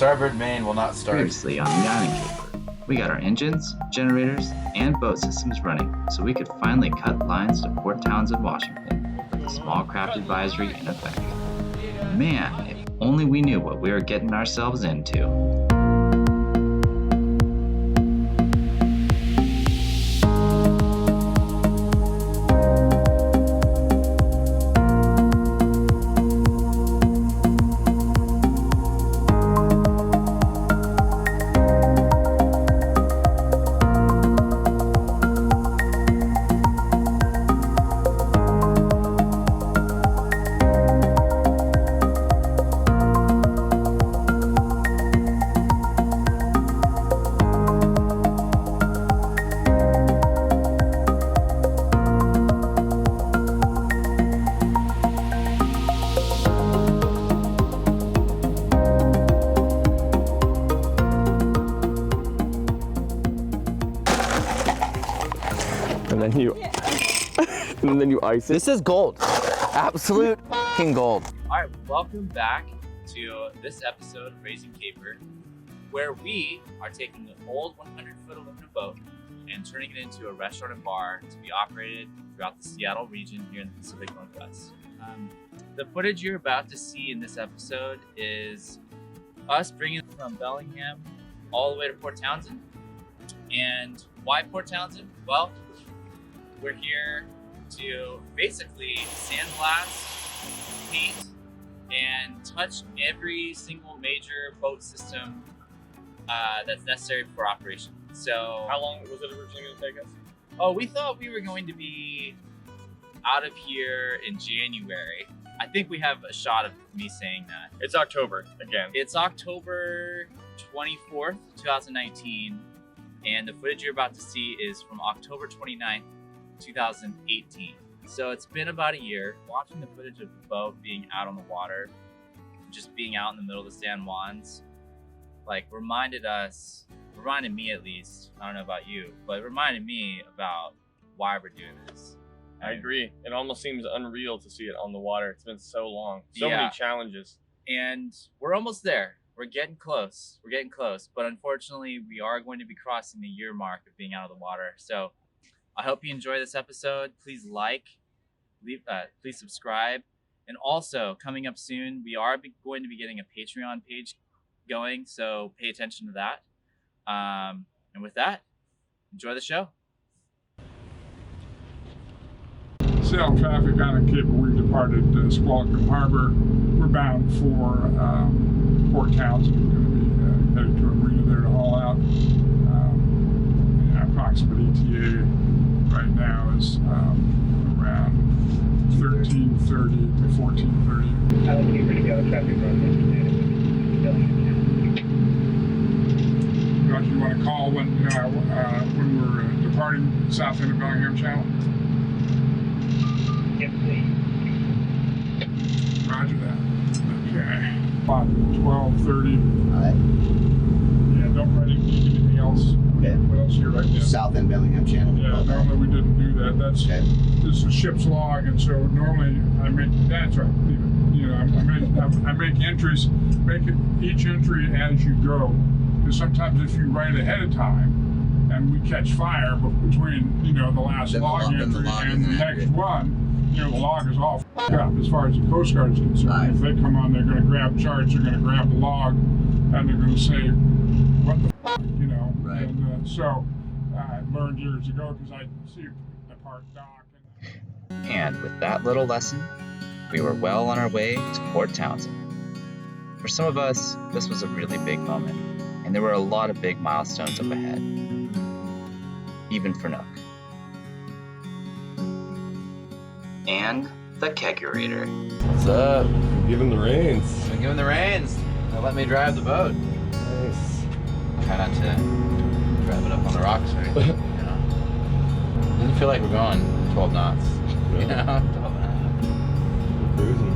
starboard main will not start. Previously on the Daunting caper, we got our engines, generators, and boat systems running so we could finally cut lines to Port Townsend, Washington with the small craft advisory in effect. Man, if only we knew what we were getting ourselves into. And then you ice it. This is gold. Absolute king gold. All right, welcome back to this episode of Raising Caper, where we are taking an old 100-foot aluminum boat and turning it into a restaurant and bar to be operated throughout the Seattle region here in the Pacific Northwest. The footage you're about to see in this episode is us bringing it from Bellingham all the way to Port Townsend. And why Port Townsend? Well, we're here to basically sandblast, paint, and touch every single major boat system that's necessary for operation. So, How long was it originally going to take us? oh, we thought we were going to be out of here in January. I think we have a shot of me saying that. It's October again. It's October 24th, 2019, and the footage you're about to see is from October 29th, 2018. So it's been about a year. Watching the footage of the boat being out on the water, just being out in the middle of the San Juans, like reminded me at least, I don't know about you, but it reminded me about why we're doing this. I agree. It almost seems unreal to see it on the water. It's been so long. So Yeah. many challenges. And we're almost there. We're getting close. But unfortunately, we are going to be crossing the year mark of being out of the water. So I hope you enjoy this episode. Please please subscribe. And also, coming up soon, we are going to be getting a Patreon page going. So pay attention to that. And with that, enjoy the show. Sail traffic on the Cape. We've departed Squalicum Harbor. We're bound for Port Townsend. We're going to be headed to a marina there to haul out. Approximate ETA right now is around 13:30 to 14:30. Allocated ready to go. Traffic Roger, you want to call when we're departing south end of Bellingham Channel? Yes, please. Roger that. Okay. About 12:30. Alright. Yeah, don't write anything else. Okay. What else here right now? South End Bellingham Channel. Yeah, Okay. normally we didn't do that. That's Okay. this is a ship's log, and so normally I make that's right. Leave it. You know, I make entries, make it each entry as you go, because sometimes if you write ahead of time and we catch fire between the last Then the log log- then the entry log and is the next accurate. one, the log is all f***ed up as far as the Coast Guard is concerned. Right. If they come on, they're going to grab charts, they're going to grab the log, and they're going to say, "What the f***," Right. And so I learned years ago because I see the park dock. And with that little lesson, we were well on our way to Port Townsend. For some of us, this was a really big moment, and there were a lot of big milestones up ahead, even for Nook. And the kegerator. What's up? Give him the reins. Been given the reins. Now let me drive the boat. Nice. Try not to drive it up on the rocks or anything, Doesn't feel like we're going 12 knots. 12 and a half. We're cruising.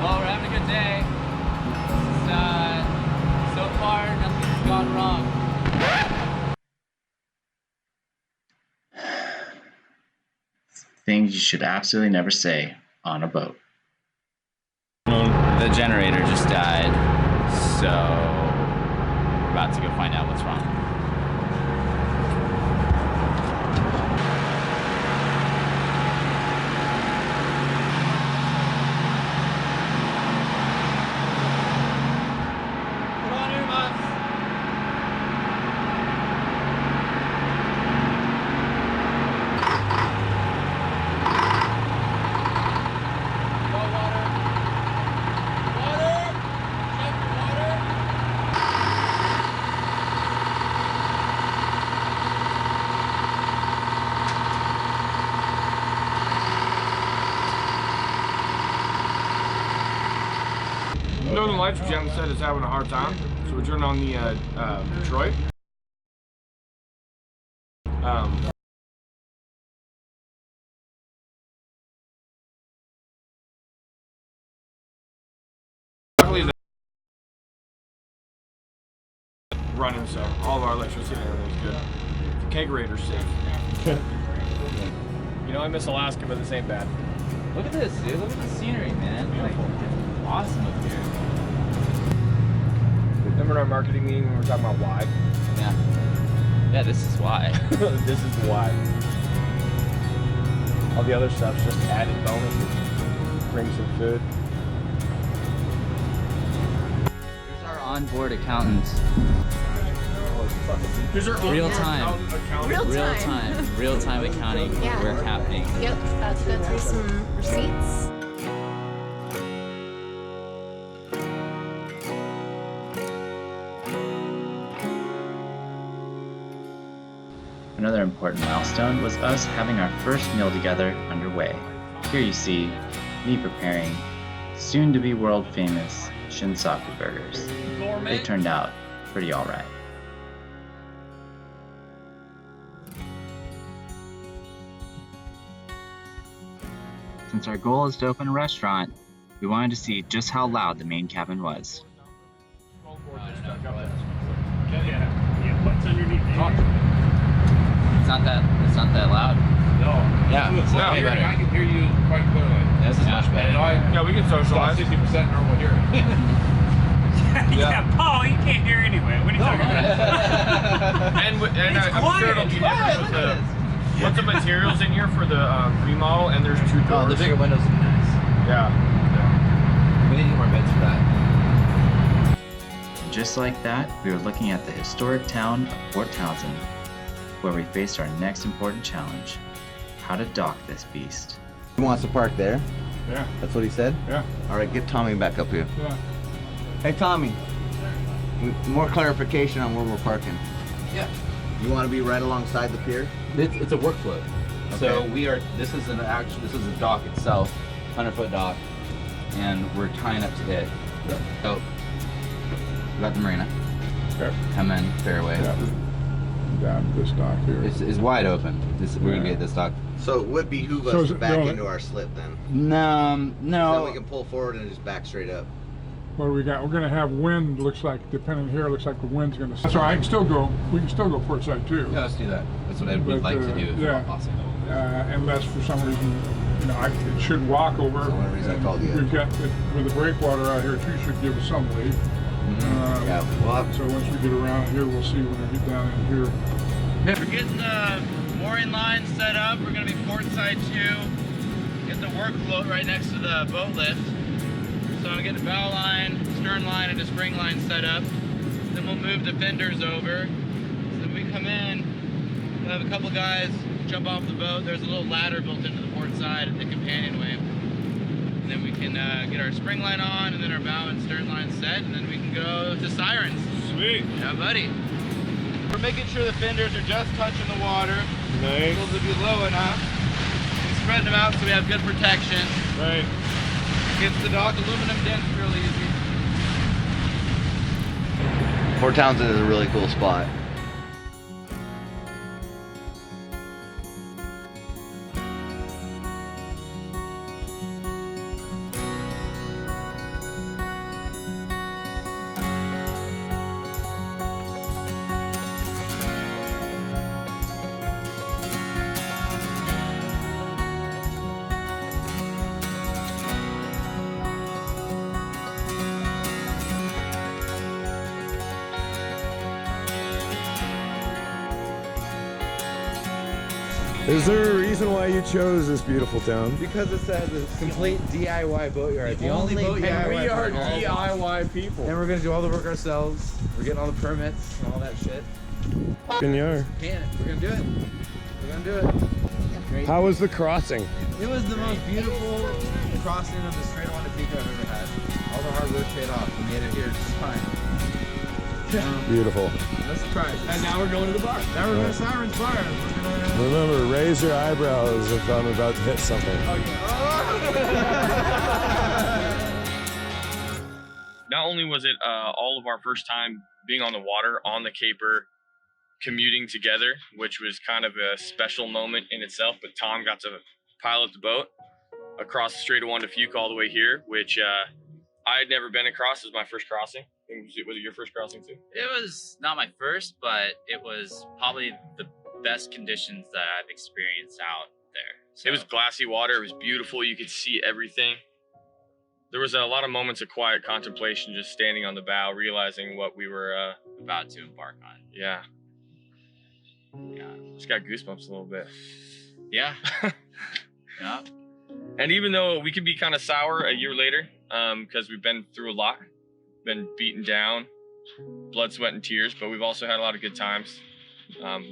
Well, we're having a good day. So far, nothing's gone wrong. Things you should absolutely never say on a boat. The generator just died. So we're about to go find out what's wrong. Northern Lights, Jim said, is having a hard time, so we're turning on the Detroit. Luckily, they're running, so all of our electricity and everything's good. The kegerator's safe. You know, I miss Alaska, but this ain't bad. Look at this, dude. Look at the scenery, man. Like, it's awesome up here. Remember our marketing meeting when we were talking about why? Yeah. Yeah, this is why. This is why. All the other stuff's just added bonuses. Bring some food. Here's our onboard accountant. Here's our Real time. Real time accounting. Yeah. Work happening. Yep, about to go through some receipts. Another important milestone was us having our first meal together underway. Here you see me preparing soon-to-be world-famous Shinsaku burgers. They turned out pretty alright. Since our goal is to open a restaurant, we wanted to see just how loud the main cabin was. What's underneath It's not that loud. Yeah, it's not any better. I can hear you quite clearly. This is much better. Yeah, we can socialize. 60% normal hearing. Yeah, Paul, you can't hear anyway. What are you talking about? And I'm sure it'll be different with what's the materials in here for the remodel, and there's 2 doors. Oh, the bigger windows would be nice. Yeah. We need to get more beds for that. Just like that, we were looking at the historic town of Port Townsend, where we faced our next important challenge: how to dock this beast. He wants to park there? Yeah, That's what he said? yeah, All right, get Tommy back up here. yeah. Hey, Tommy. More clarification on where we're parking. Yeah. You want to be right alongside the pier? It's a workflow. So Okay. this is a dock itself, 100-foot dock, and we're tying up to it. So, we got the marina. Okay. Come in, fairway. Yeah. Down this dock here. It's wide open. We're gonna be at this dock. So it would behoove So us is to it- back no, into our slip then. No. So we can pull forward and just back straight up. What do we got? We're gonna have wind, looks like, depending here, looks like the wind's gonna... So I can still go, we can still go port side too. Yeah, let's do that. That's what I would But, like to do if yeah. at all possible. Unless for some reason, you know, it should walk over. That's the only reason I and called you. We've got, with the breakwater out here too, should give us some lead. Yeah, well, So once we get around here, we'll see when we get down in here. We're getting the mooring line set up. We're gonna be port side 2. Get the work float right next to the boat lift. So I'm getting the bow line, stern line, and the spring line set up. Then we'll move the fenders over. So when we come in, we'll have a couple guys jump off the boat. There's a little ladder built into the port side at the companionway. And then we can get our spring line on, and then our bow and stern line set, and then we can go to sirens. Sweet. Yeah, buddy. We're making sure the fenders are just touching the water. Nice. Supposed to be low enough. And spreading them out so we have good protection. Right. Gets the dock aluminum dents real easy. Port Townsend is a really cool spot. Is there a reason why you chose this beautiful town? Because it's a complete DIY boatyard. The only And boatyard. we are DIY people. And we're gonna do all the work ourselves. We're getting all the permits and all that shit. Fucking you are. We're gonna do it. We're gonna do it. Great. How was the crossing? It was the most beautiful crossing of the Strait of Undertaking I've ever had. All the hard work paid off. We made it here just fine. Beautiful. Let's try it. And now we're going to the bar. Now we're going to Siren's Bar. We're gonna... Remember, raise your eyebrows if I'm about to hit something. Not only was it all of our first time being on the water, on the caper, commuting together, which was kind of a special moment in itself, but Tom got to pilot the boat across the Strait of Juan de Fuca all the way here, which I had never been across. It was my first crossing. Was it your first crossing too? It was not my first, but it was probably the best conditions that I've experienced out there. So. It was glassy water. It was beautiful. You could see everything. There was a lot of moments of quiet contemplation, just standing on the bow, realizing what we were about to embark on. Yeah. Yeah. Just got goosebumps a little bit. Yeah. Yeah. And even though we could be kind of sour a year later, because we've been through a lot, been beaten down, blood, sweat, and tears, but we've also had a lot of good times.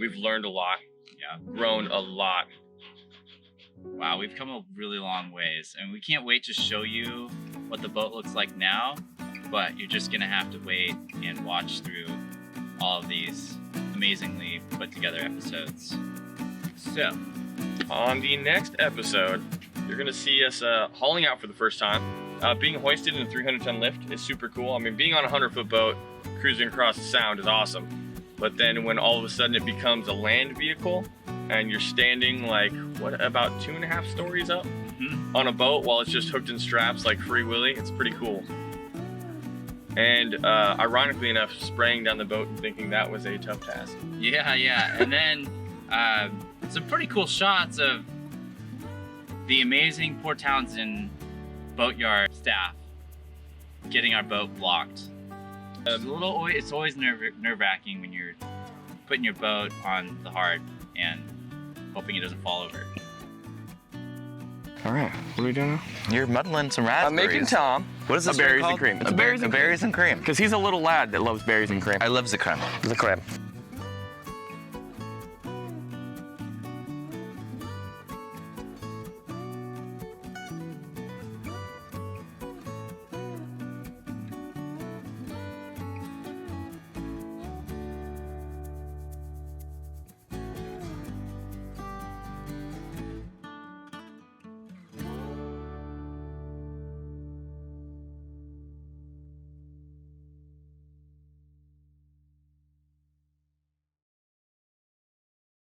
We've learned a lot. Yeah. Grown a lot. Wow, we've come a really long ways, and we can't wait to show you what the boat looks like now, but you're just gonna have to wait and watch through all of these amazingly put together episodes. So, on the next episode, you're gonna see us hauling out for the first time. Being hoisted in a 300-ton lift is super cool. I mean, being on a 100-foot boat, cruising across the Sound is awesome. But then when all of a sudden it becomes a land vehicle, and you're standing like, what, about 2.5 stories up on a boat while it's just hooked in straps like Free Willy, it's pretty cool. And ironically enough, spraying down the boat and thinking that was a tough task. yeah. And then some pretty cool shots of the amazing Port Townsend boatyard staff getting our boat blocked. It's always nerve-wracking when you're putting your boat on the hard and hoping it doesn't fall over. All right, what are we doing now? You're muddling some raspberries. I'm making Tom What is this a berries called? and cream. It's berries and cream. Because he's a little lad that loves berries and cream. I love the creme. The creme.